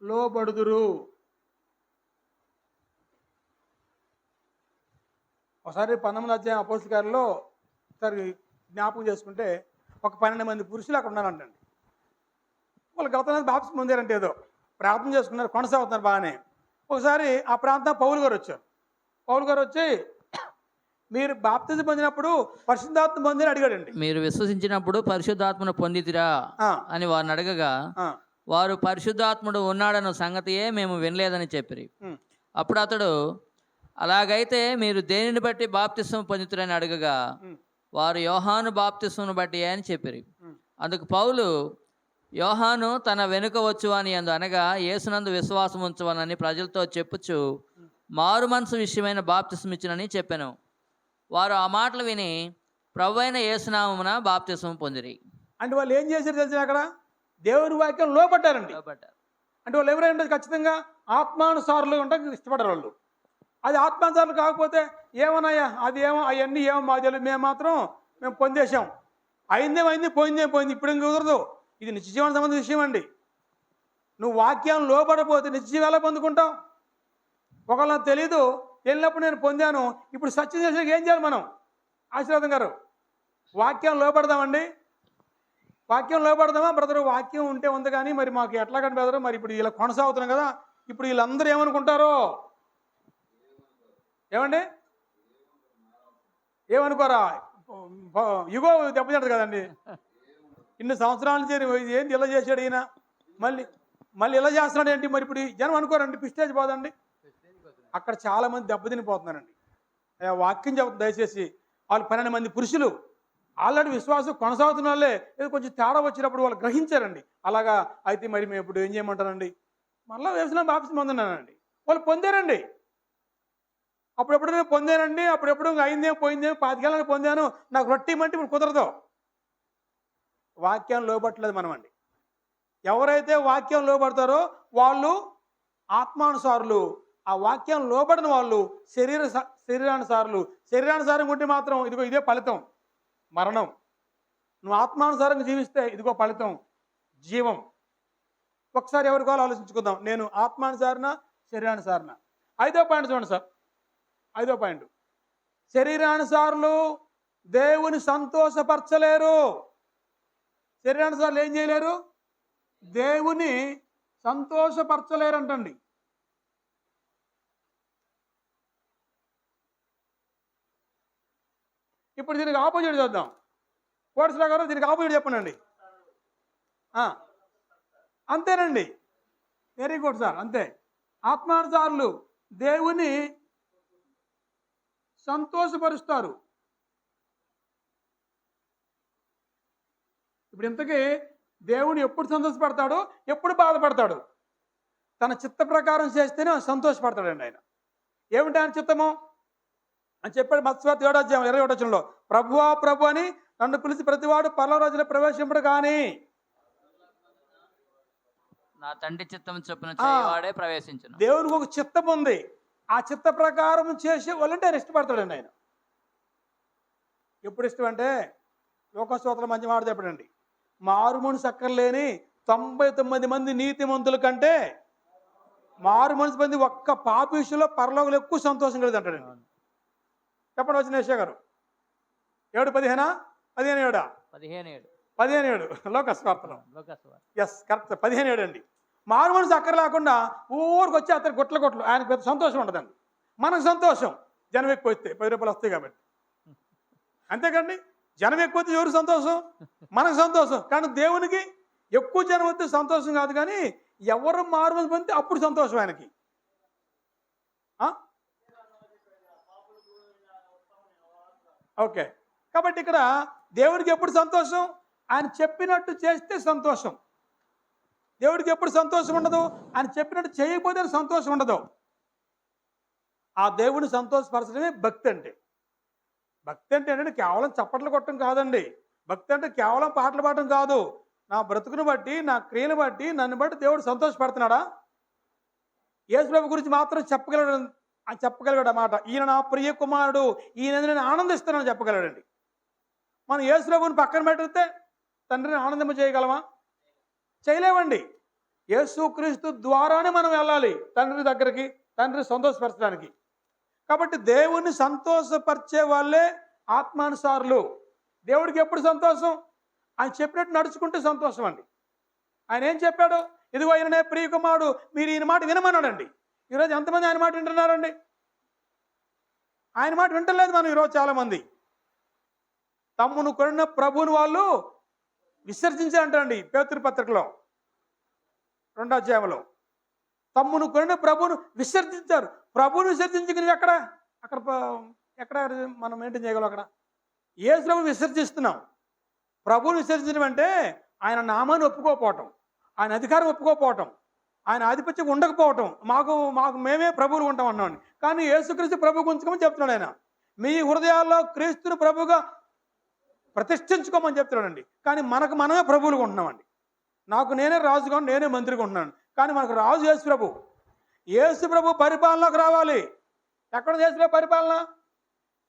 Speaker 1: లోబడుదురు. ఒకసారి 19వ అధ్యాయం అపోస్తలుల కార్యాలలో ఒకసారి జ్ఞాపకం చేసుకుంటే ఒక 12 మంది పురుషులు అక్కడ ఉన్నారంటండి. వాళ్ళు గతంలో బాప్తిస్మం పొందారంటే ఏదో ప్రార్థన చేసుకున్నారు, కొనసాగుతున్నారు బాగానే. ఒకసారి ఆ ప్రాంతం పౌలు గారు వచ్చారు. పౌలు గారు వచ్చి మీరు బాప్తిజం పొందినప్పుడు పరిశుద్ధాత్మ పొందిని అడిగాడండి.
Speaker 2: మీరు విశ్వసించినప్పుడు పరిశుద్ధాత్మను పొందితిరా అని వారిని అడగగా వారు పరిశుద్ధాత్ముడు ఉన్నాడన్న సంగతియే మేము వినలేదని చెప్పిరి. అప్పుడు అతడు అలాగైతే మీరు దేనిని బట్టి బాప్తిస్మం పొందుతారని అడగగా వారు యోహాను బాప్తిస్మను బట్టి అని చెప్పిరి. అందుకు పౌలు యోహాను తన వెనుక వచ్చు అని అనగా యేసునందు విశ్వాసం ఉంచవనని ప్రజలతో చెప్పుచు మారు మనసు విషయమైన బాప్తిస్మం ఇచ్చినని చెప్పాను. వారు ఆ మాటలు విని ప్రభువైన యేసునామమున బాప్తిస్మం పొందిరి.
Speaker 1: అంటే వాళ్ళు ఏం చేశారు తెలిసిన అక్కడ దేవుని వాక్యం లోబడ్డారండి. అంటే వాళ్ళు ఎవరైనా ఖచ్చితంగా ఆత్మానుసారులు ఉంటే ఇష్టపడరు వాళ్ళు. అది ఆత్మానుసారులు కాకపోతే ఏమన్నాయా అది ఏమో అవన్నీ ఏమో మా తెలియదు, మేము పొందేశాం, అయింది పోయింది, ఇప్పుడు ఏం కుదరదు. ఇది నిత్యజీవన సంబంధించిన విషయం అండి. నువ్వు వాక్యాన్ని లోబడపోతే నిత్యజీవం ఎలా పొందుకుంటావు? ఒకవేళ నాకు తెలీదు, వెళ్ళినప్పుడు నేను పొందాను, ఇప్పుడు సత్యం చేసాక ఏం చేయాలి మనం? ఆశీర్వాదం గారు వాక్యం లోబడదామండి. వాక్యం లోబడదామా బ్రదరు? వాక్యం ఉంటే ఉంది కానీ మరి మాకు ఎట్లాగండి బ్రదరు, మరి ఇప్పుడు ఇలా కొనసాగుతున్నాం కదా, ఇప్పుడు వీళ్ళందరూ ఏమనుకుంటారో ఏమండి? ఏమనుకోరా? యుగో దెబ్బతింటది కదండి. ఇన్ని సంవత్సరాల నుంచి ఏంటి ఇలా చేశాడు ఈయన, మళ్ళీ ఇలా చేస్తున్నాడు ఏంటి, మరి ఇప్పుడు జనం అనుకోరండి, పిస్టేజ్ పోదండి. అక్కడ చాలామంది దెబ్బతినిపోతున్నారండి. వాక్యం చెబుతుంది దయచేసి. వాళ్ళు 12 మంది పురుషులు ఆల్రెడీ విశ్వాసం కొనసాగుతున్న వాళ్ళే ఏదో కొంచెం తేడా వచ్చినప్పుడు వాళ్ళు గ్రహించారండి. అలాగా అయితే మరి మేము ఇప్పుడు ఏం చేయమంటారండి? మళ్ళీ వేసిన బాప్తిస్మం పొందినానండి. వాళ్ళు పొందారండి. అప్పుడెప్పుడు నేను పొందానండి, అప్పుడెప్పుడు అయిందేమో పోయిందేమో 5 ఏళ్ళని పొందాను, నాకు రొట్టి ఇమ్మంటే ఇప్పుడు కుదరదు. వాక్యం లోబట్టలేదు మనం అండి. ఎవరైతే వాక్యం లోబడతారో వాళ్ళు ఆత్మానుసారులు. ఆ వాక్యం లోబడిన వాళ్ళు శరీరానుసారులు. శరీరానుసారం ఉంటే మాత్రం ఇదిగో ఇదే ఫలితం, మరణం. నువ్వు ఆత్మానుసారంగా జీవిస్తే ఇదిగో ఫలితం, జీవం. ఒకసారి ఎవరికో ఆలోచించుకుందాం. నేను ఆత్మానుసారణ, శరీరానుసారణ. 5వ పాయింట్ చూడండి సార్. 5వ పాయింట్, శరీరానుసారులు దేవుని సంతోషపరచలేరు. శరీరానుసారులు ఏం చేయలేరు? దేవుని సంతోషపరచలేరంటండి. ఇప్పుడు దీనికి ఆపోజిట్ చూద్దాం. కోటసరా గారు దీనికి ఆపోజిట్ చెప్పండి. అంతేనండి, వెరీ గుడ్ సార్, అంతే. ఆత్మానుసారులు దేవుని సంతోషపరుస్తారు. ఇప్పుడు ఇంతకీ దేవుడు ఎప్పుడు సంతోషపడతాడు, ఎప్పుడు బాధపడతాడు? తన చిత్త ప్రకారం చేస్తేనే సంతోషపడతాడండి ఆయన. ఏమిటి ఆయన చిత్తము అని చెప్పాడు మత్తయి 7:21 ప్రభువా ప్రభు అని నన్ను పిలిచి ప్రతివాడు పరలోక రాజ్యంలో ప్రవేశింపడు కానీ
Speaker 2: నా తండ్రి చిత్తం చొప్పున చేయవాడే ప్రవేశించును.
Speaker 1: దేవునికి ఒక చిత్తం ఉంది. ఆ చిత్త ప్రకారం చేసే వాళ్ళంటే ఆయన ఇష్టపడతాడండి ఆయన. ఎప్పుడు ఇష్టం అంటే లోకస్తోత్రం మంచి మాట చెప్పడండి, మారు మనసు అక్కర్లేని 99 మంది నీతిమంతుల కంటే మారు మనసు మంది ఒక్క పాపి విషయంలో పరలోకంలో ఎక్కువ సంతోషం కలిగి అంటాడండి. చెప్పండి వచ్చిన యెషయా గారు 7:15 15:7 15:7 లోకస్వార్థం. ఎస్ కరెక్ట్ 15:7 అండి. మారు మనసు అక్కర లేకుండా ఊరికి వచ్చి అతను గుట్లు ఆయనకు పెద్ద సంతోషం ఉండదండి. మనకు సంతోషం జనం ఎక్కువ వస్తే 10 రూపాయలు వస్తాయి కాబట్టి, అంతేకండి. జనం ఎక్కువ వస్తే ఎవరు సంతోషం? మనకు సంతోషం. కానీ దేవునికి ఎక్కువ జనం వస్తే సంతోషం కాదు, కానీ ఎవరు మారు మనసు పొందితే అప్పుడు సంతోషం ఆయనకి. ఓకే, కాబట్టి ఇక్కడ దేవుడికి ఎప్పుడు సంతోషం? ఆయన చెప్పినట్టు చేస్తే సంతోషం. దేవుడికి ఎప్పుడు సంతోషం ఉండదు? ఆయన చెప్పినట్టు చేయకపోతే సంతోషం ఉండదు. ఆ దేవుడిని సంతోషపరచడమే భక్తి అంటే. భక్తి అంటే ఏంటంటే కేవలం చప్పట్లు కొట్టడం కాదండి. భక్తి అంటే కేవలం పాటలు పాడటం కాదు. నా బ్రతుకును బట్టి, నా క్రియను బట్టి, నన్ను బట్టి దేవుడు సంతోషపడుతున్నాడా? యేసుప్రభు గురించి మాత్రం చెప్పగలిగాడు అన్నమాట. ఈయన నా ప్రియ కుమారుడు, ఈయన నేను ఆనందిస్తున్నాను చెప్పగలడండి. మనం యేసుప్రభుని పక్కన పెట్టితే తండ్రిని ఆనందం చేయగలమా? చేయలేమండి. యేసుక్రీస్తు ద్వారానే మనం వెళ్ళాలి తండ్రి దగ్గరికి, తండ్రిని సంతోషపరచడానికి. కాబట్టి దేవుణ్ణి సంతోషపరిచే వాళ్ళే ఆత్మానుసారులు. దేవుడికి ఎప్పుడు సంతోషం? ఆయన చెప్పినట్టు నడుచుకుంటే సంతోషం అండి. ఆయన ఏం చెప్పాడు? ఇదిగో ఈయననే ప్రియ కుమారుడు, మీరు ఈయన మాట వినమన్నాడండి. ఈరోజు ఎంతమంది ఆయన మాట వింటున్నారండి? ఆయన మాట వింటలేదు మనం ఈరోజు చాలామంది. తమ్మును కొన్న ప్రభువుని వాళ్ళు విసర్జించారంటండి. పేతురు పత్రికలో 2వ అధ్యాయంలో తమ్మును కొన్న ప్రభువును విసర్జించారు. ప్రభువును విసర్జించుకుని ఎక్కడ మనం మెయింటైన్ చేయగలం? అక్కడ యేసును విసర్జిస్తున్నాం. ప్రభువును విసర్జించడం అంటే ఆయన నామాన్ని ఒప్పుకోకపోవటం, ఆయన అధికారం ఒప్పుకోకపోవటం, ఆయన ఆధిపత్యం ఉండకపోవటం. మాకు మేమే ప్రభువులు ఉంటాం అన్నాడు. కానీ యేసుక్రీస్తు ప్రభువు ఉంచుకోమని చెప్తున్నాడు ఆయన. మీ హృదయాల్లో క్రీస్తుని ప్రభువుగా ప్రతిష్ఠించుకోమని చెప్తున్నాడండి. కానీ మనమే ప్రభువులుగా ఉంటున్నామండి. నాకు నేనే రాజుగా, నేనే మంత్రిగా ఉంటున్నాను. కానీ మనకు రాజు యేసు ప్రభు. యేసు ప్రభు పరిపాలనకు రావాలి. ఎక్కడ యేసు పరిపాలన?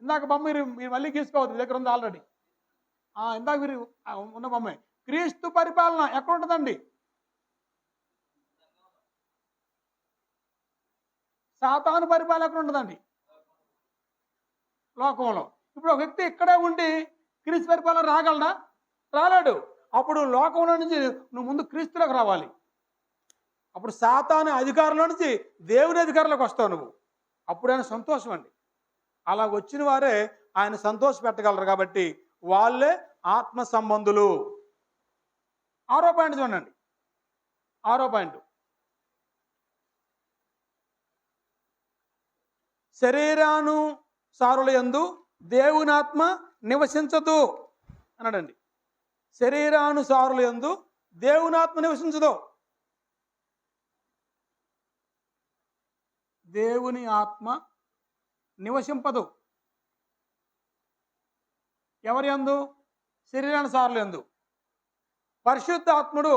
Speaker 1: ఇందాక బొమ్మ మీరు మళ్ళీ గీసుకోవద్దు, మీ దగ్గర ఉంది ఆల్రెడీ. ఇందాక మీరు ఉన్న బొమ్మ క్రీస్తు పరిపాలన ఎక్కడ ఉంటుందండి? సాతాను పరిపాలన ఎక్కడ ఉంటుందండి? లోకంలో. ఇప్పుడు ఒక వ్యక్తి ఇక్కడే ఉండి క్రీస్తు పరిపాలన రాగలడా? రాలేడు. అప్పుడు లోకంలో నుంచి నువ్వు ముందు క్రీస్తులోకి రావాలి. అప్పుడు సాతాను అధికారంలో నుంచి దేవుని అధికారంలోకి వస్తావు నువ్వు. అప్పుడు ఆయన సంతోషం అండి. అలా వచ్చిన వారే ఆయన సంతోష పెట్టగలరు. కాబట్టి వాళ్ళే ఆత్మ సంబంధులు. 6వ పాయింట్ చూడండి. 6వ పాయింట్, శరీరానుసారుల యందు దేవుని ఆత్మ నివసించదు అన్నాడండి. శరీరానుసారుల యందు దేవుని ఆత్మ నివసించదు. దేవుని ఆత్మ నివసింపదు. ఎవరి యందు? శరీరానుసారుల యందు. పరిశుద్ధ ఆత్ముడు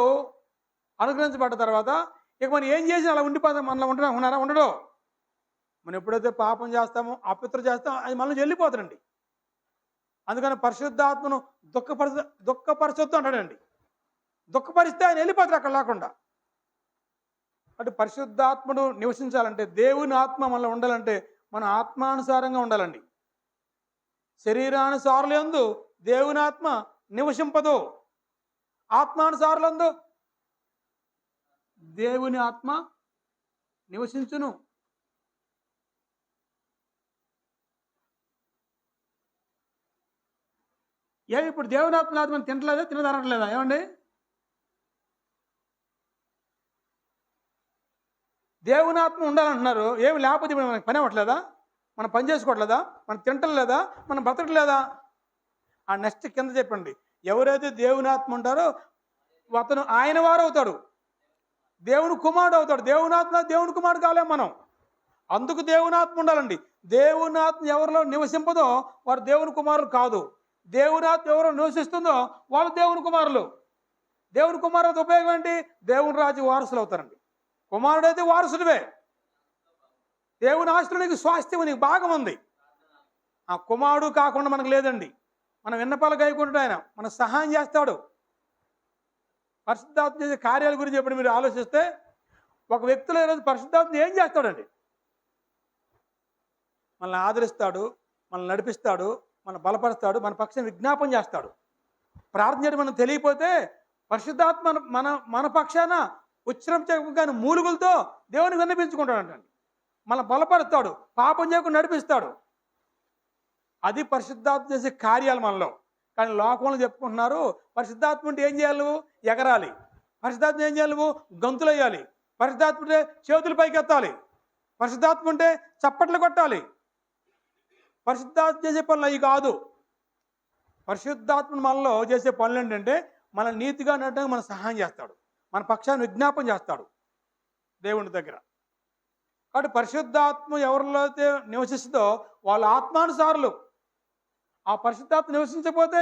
Speaker 1: అనుగ్రహించబడ్డ తర్వాత ఇక మనం ఏం చేసి అలా ఉండిపోతాం? మనలో ఉండడు. మనం ఎప్పుడైతే పాపం చేస్తామో, అపిత్ర చేస్తామో అది మనల్ని వెళ్ళిపోతారండి. అందుకని పరిశుద్ధాత్మను దుఃఖపరచొద్దు అంటాడండి. దుఃఖపరిస్తే ఆయన వెళ్ళిపోతారు అక్కడ లేకుండా. అంటే పరిశుద్ధాత్ముడు నివసించాలంటే, దేవుని ఆత్మ మనలో ఉండాలంటే మనం ఆత్మానుసారంగా ఉండాలండి. శరీరానుసారుల యందు దేవుని ఆత్మ నివసింపదు. ఆత్మానుసారులందు దేవుని ఆత్మ నివసించును. ఇప్పుడు దేవుని ఆత్మ లేకపోతే మనం తినట్లేదా? తినదనట్లేదా? ఏమండి? దేవుని ఆత్మ ఉండాలంటున్నారు. ఏమి లేకపోతే ఇప్పుడు మనకి పని అవ్వట్లేదా? మనం పని చేసుకోవట్లేదా? మనం తింటలేదా? మనం బ్రతకట్లేదా? నెక్స్ట్ కింద చెప్పండి, ఎవరైతే దేవుని ఆత్మ ఉంటారో అతను ఆయన వారు అవుతాడు, దేవుని కుమారుడు అవుతాడు. దేవుని ఆత్మ దేవుని కుమారుడు కాలేం మనం. అందుకు దేవుని ఆత్మ ఉండాలండి. దేవుని ఆత్మ ఎవరిలో నివసింపదో వారు దేవుని కుమారులు కాదు. దేవుని ఆత్మ ఎవరో నివసిస్తుందో వాళ్ళు దేవుని కుమారులు. దేవుని కుమారుడు ఉపయోగం ఏంటి? దేవుని రాజ్య వారసులు అవుతారండి. కుమారుడైతే వారసుడివే. దేవుని ఆస్తులు నీకు స్వాస్థ్యం, నీకు భాగం ఉంది. ఆ కుమారుడు కాకుండా మనకు లేదండి. మనం విన్నపాలు గైకుంటాడు, ఆయన మనకు సహాయం చేస్తాడు. పరిశుద్ధాత్మ చేసే కార్యాల గురించి ఎప్పుడు మీరు ఆలోచిస్తే ఒక వ్యక్తిలో ఈరోజు పరిశుద్ధాత్మ ఏం చేస్తాడండి? మనల్ని ఆదరిస్తాడు, మనల్ని నడిపిస్తాడు, మన బలపరుస్తాడు, మన పక్షాన విజ్ఞాపం చేస్తాడు. ప్రార్థన చేయడం మనం తెలియకపోతే పరిశుద్ధాత్మ మన మన పక్షాన ఉచ్చరించగానే మూలుగులతో దేవుని విన్నపించుకుంటాడంటండి. మన బలపరుస్తాడు, పాపం చేయకుండా నడిపిస్తాడు. అది పరిశుద్ధాత్మ చేసే కార్యాలు మనలో. కానీ లోకంలో చెప్పుకుంటున్నారు పరిశుద్ధాత్మ అంటే ఏం చేయాలి? ఎగరాలి. పరిశుద్ధాత్మ ఏం చేయాలి? గంతులు వేయాలి. పరిశుద్ధాత్మ అంటే చేతులు పైకెత్తాలి. పరిశుద్ధాత్మ అంటే చప్పట్లు కొట్టాలి. పరిశుద్ధాత్మ చేసే పనులు అవి కాదు. పరిశుద్ధాత్మ మనలో చేసే పనులు ఏంటంటే మన నీతిగా నడడానికి మన సహాయం చేస్తాడు, మన పక్షాన్ని విజ్ఞాపం చేస్తాడు దేవుని దగ్గర. కాబట్టి పరిశుద్ధాత్మ ఎవరిలో అయితే నివసిస్తుందో వాళ్ళు ఆత్మానుసారులు. ఆ పరిశుద్ధాత్మ నివసించకపోతే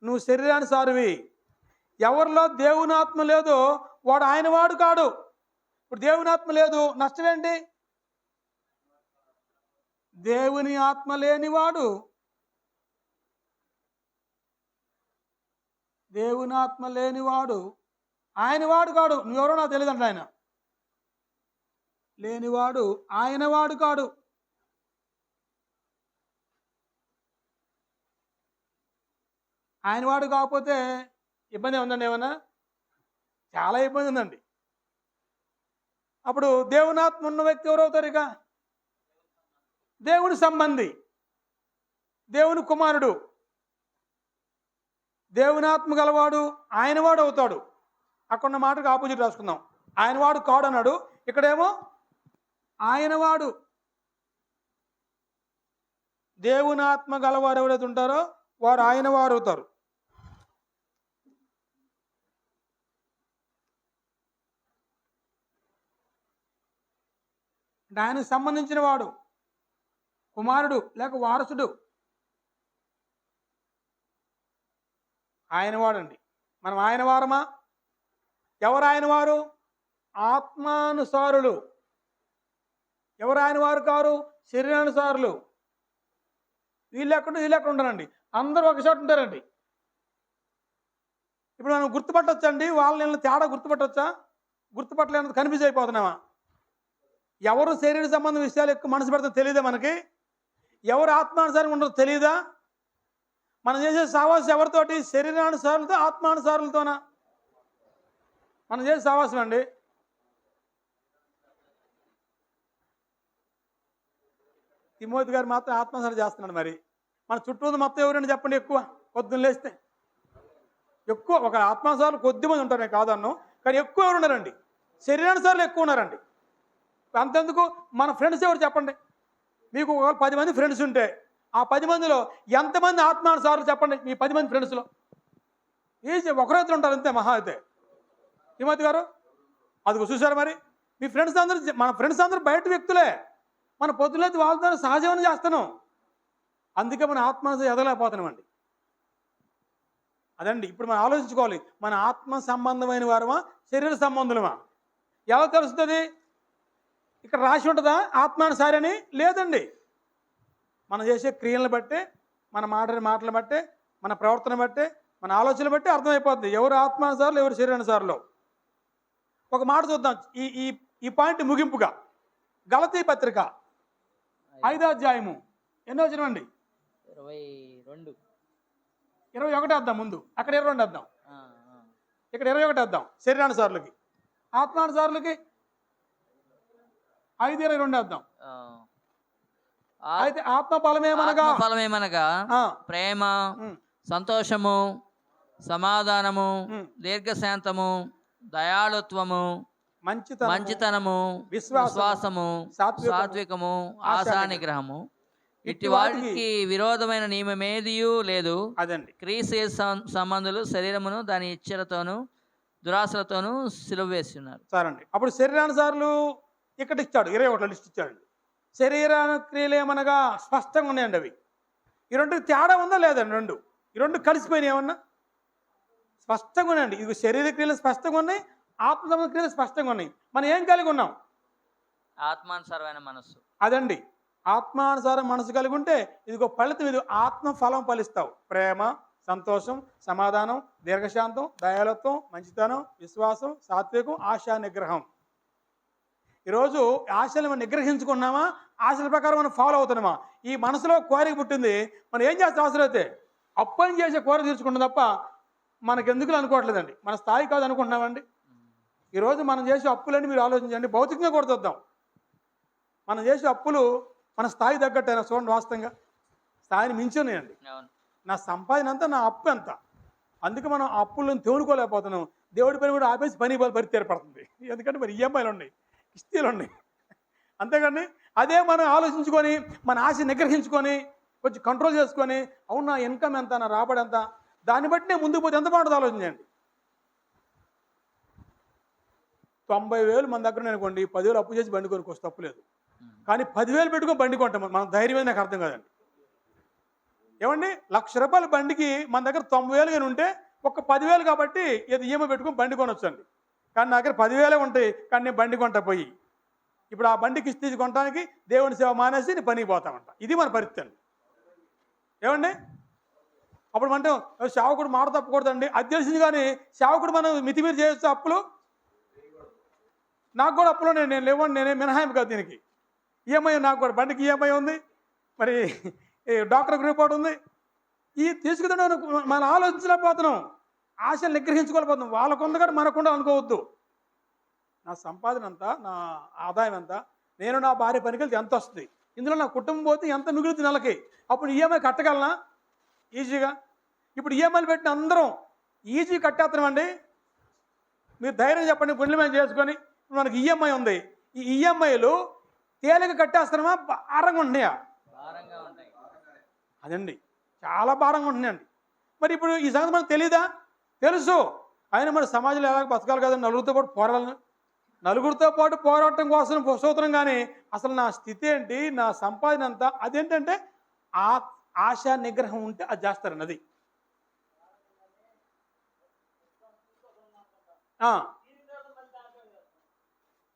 Speaker 1: నువ్వు శరీరానుసారివి. ఎవరిలో దేవుని ఆత్మ లేదో వాడు ఆయన వాడు కాడు. ఇప్పుడు దేవుని ఆత్మ లేదు, నష్టం ఏంటి? దేవుని ఆత్మ లేనివాడు, దేవుని ఆత్మ లేనివాడు ఆయన వాడు కాడు. నువ్వెవరో నాకు తెలియదు అంటే ఆయన లేనివాడు ఆయన వాడు కాడు. ఆయన వాడు కాకపోతే ఇబ్బంది ఉందండి. ఏమన్నా చాలా ఇబ్బంది ఉందండి. అప్పుడు దేవుని ఆత్మ ఉన్న వ్యక్తి ఎవరవుతారు? ఇక దేవుని సంబంధి, దేవుని కుమారుడు, దేవుని ఆత్మ గలవాడు ఆయన వాడు అవుతాడు. అక్కడ మాటకు ఆపోజిట్ రాసుకుందాం. ఆయన వాడు కాడు అన్నాడు, ఇక్కడేమో ఆయన వాడు. దేవుని ఆత్మ గలవారు ఎవరైతే ఉంటారో వారు ఆయన వారు అవుతారు. అంటే ఆయనకు సంబంధించిన వాడు, కుమారుడు లేక వారసుడు ఆయన వాడండి. మనం ఆయన వారమా? ఎవరు ఆయన వారు? ఆత్మానుసారులు. ఎవరు ఆయన వారు కారు? శరీరానుసారులు. వీళ్ళు ఎక్కడ ఉంటారండి, అందరూ ఒక చోట ఉంటారండి. ఇప్పుడు మనం గుర్తుపట్టొచ్చండి, వాళ్ళని తేడా గుర్తుపట్టొచ్చా? గుర్తుపట్టలేనంత కన్ఫ్యూజ్ అయిపోతున్నామా? ఎవరు శరీర సంబంధం విషయాలు ఎక్కువ మనసు పెడతాం తెలియదా మనకి? ఎవరు ఆత్మానుసారం ఉండదో తెలియదా? మనం చేసే సావాసం ఎవరితోటి? శరీరానుసారులతో, ఆత్మానుసారులతోనా? మనం చేసే సావాసం అండి. తిమోతి గారు మాత్రం ఆత్మానుసారం చేస్తున్నాడు. మరి మన చుట్టూ మొత్తం ఎవరైనా చెప్పండి, ఎక్కువ పొద్దున్న లేస్తే ఎక్కువ ఒక ఆత్మానుసారులు కొద్దిమంది ఉంటారు, కాదన్ను, కానీ ఎక్కువ ఎవరు ఉన్నారండి? శరీరానుసారులు ఎక్కువ ఉన్నారండి. అంతెందుకు, మన ఫ్రెండ్స్ ఎవరు చెప్పండి? మీకు 10 మంది ఫ్రెండ్స్ ఉంటే ఆ 10 మందిలో ఎంతమంది ఆత్మానుసారులు చెప్పండి? మీ 10 మంది ఫ్రెండ్స్లో ఈజీ ఒకరైతే ఉంటారు అంతే, మహా అయితే. తిమోతి గారు అది చూసారు. మరి మీ ఫ్రెండ్స్ అందరూ, మన ఫ్రెండ్స్ అందరూ బయట వ్యక్తులే. మన పొద్దులైతే వాళ్ళతో సహజీవనం చేస్తున్నాం. అందుకే మన ఆత్మానుసారం ఎదగలేకపోతున్నామండి. అదండి ఇప్పుడు మనం ఆలోచించుకోవాలి, మన ఆత్మ సంబంధమైన వారమా శరీర సంబంధులమా? ఎలా తెలుస్తుంది? ఇక్కడ రాసి ఉంటుందా ఆత్మానుసారని? లేదండి. మనం చేసే క్రియలను బట్టి, మన మాటలు బట్టి, మన ప్రవర్తన బట్టి, మన ఆలోచనలు బట్టి అర్థమైపోతుంది ఎవరు ఆత్మానుసారులు, ఎవరు శరీరానుసారులు. ఒక మాట చూద్దాం ఈ పాయింట్ ముగింపుగా. గలతీ పత్రిక 5వ అధ్యాయము ఎన్నో వచనం? 21 వద్దాం. ముందు అక్కడ 22 వద్దాం, ఇక్కడ 21 వద్దాం. శరీరానుసారులకి, ఆత్మానుసారులకి 5:22 వద్దాం. అయితే ఆత్మ ఫలమేమనగా
Speaker 2: ప్రేమ, సంతోషము, సమాధానము, దీర్ఘశాంతము, దయాళుత్వము, మంచితనము, విశ్వాసము, సాత్వికము, ఆశానిగ్రహము. ఇట్టి వాటికి విరోధమైన నియమమేదియూ లేదు.
Speaker 1: అదండి.
Speaker 2: క్రీస్తు యేసు సంబంధులు శరీరమును దాని ఇచ్చలతోనూ దురాశలతోనూ సిలువ వేసి ఉన్నారు.
Speaker 1: సరేండి. అప్పుడు శరీరానుసారులు ఇక్కడ ఇచ్చాడు 21 లిస్ట్ ఇచ్చాడు. శరీరాన క్రియలు ఏమనగా స్పష్టంగా ఉన్నాయండి అవి. ఈ రెండు తేడా ఉందా లేదండి? ఈ రెండు కలిసిపోయినాయి ఏమన్నా? స్పష్టంగా ఉన్నాయండి. ఇది శరీర క్రియలు స్పష్టంగా ఉన్నాయి, ఆత్మ సంబంధ క్రియలు స్పష్టంగా ఉన్నాయి. మనం ఏం కలిగి ఉన్నాం?
Speaker 2: ఆత్మానుసారమైన మనస్సు.
Speaker 1: అదండి. ఆత్మానుసారం మనసు కలిగి ఉంటే ఇదిగో ఫలితం, ఇది ఆత్మ ఫలం ఫలిస్తావు. ప్రేమ, సంతోషం, సమాధానం, దీర్ఘశాంతం, దయాలత్వం, మంచితనం, విశ్వాసం, సాత్వికం, ఆశా నిగ్రహం. ఈరోజు ఆశలు మనం నిగ్రహించుకున్నామా? ఆశల ప్రకారం మనం ఫాలో అవుతున్నామా? ఈ మనసులో కోరిక పుట్టింది, మనం ఏం చేస్తే అవసరం అయితే అప్పని చేసే కోరిక తీర్చుకుంటాం తప్ప మనకెందుకు అనుకోవట్లేదండి. మన స్థాయి కాదు అనుకుంటున్నామండి. ఈరోజు మనం చేసే అప్పులని మీరు ఆలోచించండి. భౌతికంగా కూడా చూద్దాం. మనం చేసే అప్పులు మన స్థాయి తగ్గట్టేనా? చూడండి, వాస్తవంగా స్థాయిని మించి ఉన్నాయండి. నా సంపాదన అంతా, నా అప్పు ఎంత. అందుకే మనం ఆ అప్పులను తేనుకోలేకపోతున్నాం. దేవుడి పని కూడా ఆపేసి పని ఏర్పడుతుంది. ఎందుకంటే మరి ఈఎంఐలు ఉన్నాయి, కిస్తీలు ఉన్నాయి. అంతేకాని అదే మనం ఆలోచించుకొని మన ఆశ నిగ్రహించుకొని కొంచెం కంట్రోల్ చేసుకొని, అవును నా ఇన్కమ్ ఎంత, నా రాబడి ఎంత, దాన్ని బట్టి నేను ముందుకు పోతే ఎంత బాగుంటుంది ఆలోచించండి. 90,000 మన దగ్గర అనుకోండి, 10,000 అప్పు చేసి బండి కొనుక్కొస్తే తప్పు లేదు. కానీ 10,000 పెట్టుకొని బండి కొంటాం మన ధైర్యం నాకు అర్థం కాదండి. ఏమండి, ₹1,00,000 బండికి మన దగ్గర 90,000 కానీ ఉంటే ఒక 10,000 కాబట్టి ఇది ఈఎంఐ పెట్టుకొని బండి కొనొచ్చు అండి. కానీ నా దగ్గర 10,000 ఉంటాయి, కానీ నేను బండి కొంటా పోయి ఇప్పుడు ఆ బండి కిస్తీ కొనడానికి దేవుని సేవ మానేసి నేను పనికి పోతామంట. ఇది మన పరిస్థితి అండి. ఏమండి, అప్పుడు అంటే సేవకుడు మాట తప్పకూడదండి. అది తెలిసింది, కానీ సేవకుడు మనం మితిమీరి చేయొచ్చు అప్పులు. నాకు కూడా అప్పులో నేను లేవండి, నేనే మినహాయింపు కాదు దీనికి. ఈఎంఐ నాకు కూడా బండికి ఈఎంఐ ఉంది, మరి డాక్టర్కి రిపోర్ట్ ఉంది. ఈ తీసుకుని మనం ఆలోచించలేకపోతున్నాం, ఆశలు నిగ్రహించుకోలేకపోతున్నాం. వాళ్ళకుంది కానీ మనకుండా అనుకోవద్దు. నా సంపాదన ఎంత, నా ఆదాయం ఎంత, నేను నా భార్య పనికి వెళ్తే ఎంత వస్తుంది, ఇందులో నా కుటుంబం పోతే ఎంత మిగులుతుంది నెలకి, అప్పుడు ఈఎంఐ కట్టగలనా ఈజీగా? ఇప్పుడు ఈఎంఐలు పెట్టిన అందరం ఈజీ కట్టేస్తున్నామండి. మీరు ధైర్యం చెప్పండి, గుండెలమయం చేసుకొని. మనకి ఈఎంఐ ఉంది, ఈ ఈఎంఐలు తేలిక కట్టేస్తున్నామా, భారంగా ఉంటున్నాయా? అదండి, చాలా భారంగా ఉంటున్నాయండి. మరి ఇప్పుడు ఈ సంగతి మనకు తెలీదా? తెలుసు. ఆయన మన సమాజంలో ఎలా బతకాలి కదా, నలుగురితో పాటు పోరాడాలని, నలుగురితో పాటు పోరాటం కోసం సూత్రం. కానీ అసలు నా స్థితి ఏంటి, నా సంపాదన అంతా, అదేంటంటే ఆశా నిగ్రహం ఉంటే అది చేస్తారండి. అది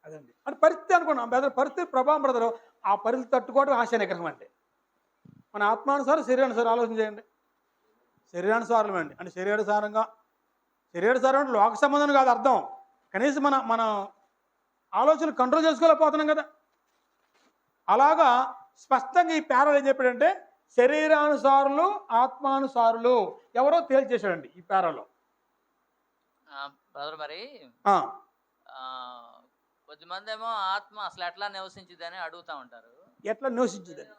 Speaker 1: అదండి. అంటే పరిస్థితి అనుకున్నాం బెదర్, పరిస్థితి ప్రభావం బ్రదరు. ఆ పరిస్థితి తట్టుకోవడం ఆశా నిగ్రహం అంటే. మన ఆత్మానుసారం శరీరానుసారం ఆలోచన చేయండి. శరీరానుసారం అండి, అంటే శరీరానుసారం అంటే లోక సంబంధం కాదు అర్థం. కనీసం మన ఆలోచనలు కంట్రోల్ చేసుకోలేకపోతున్నాం కదా. అలాగా స్పష్టంగా ఈ పేరాలు ఏం చెప్పాడంటే శరీరానుసారులు, ఆత్మానుసారులు ఎవరో తేల్చేశాడండి ఈ పేరాలో.
Speaker 2: మరి కొద్దిమంది ఏమో ఆత్మ అసలు ఎట్లా నివసించిందని అడుగుతా ఉంటారు.
Speaker 1: ఎట్లా నివసించిందని?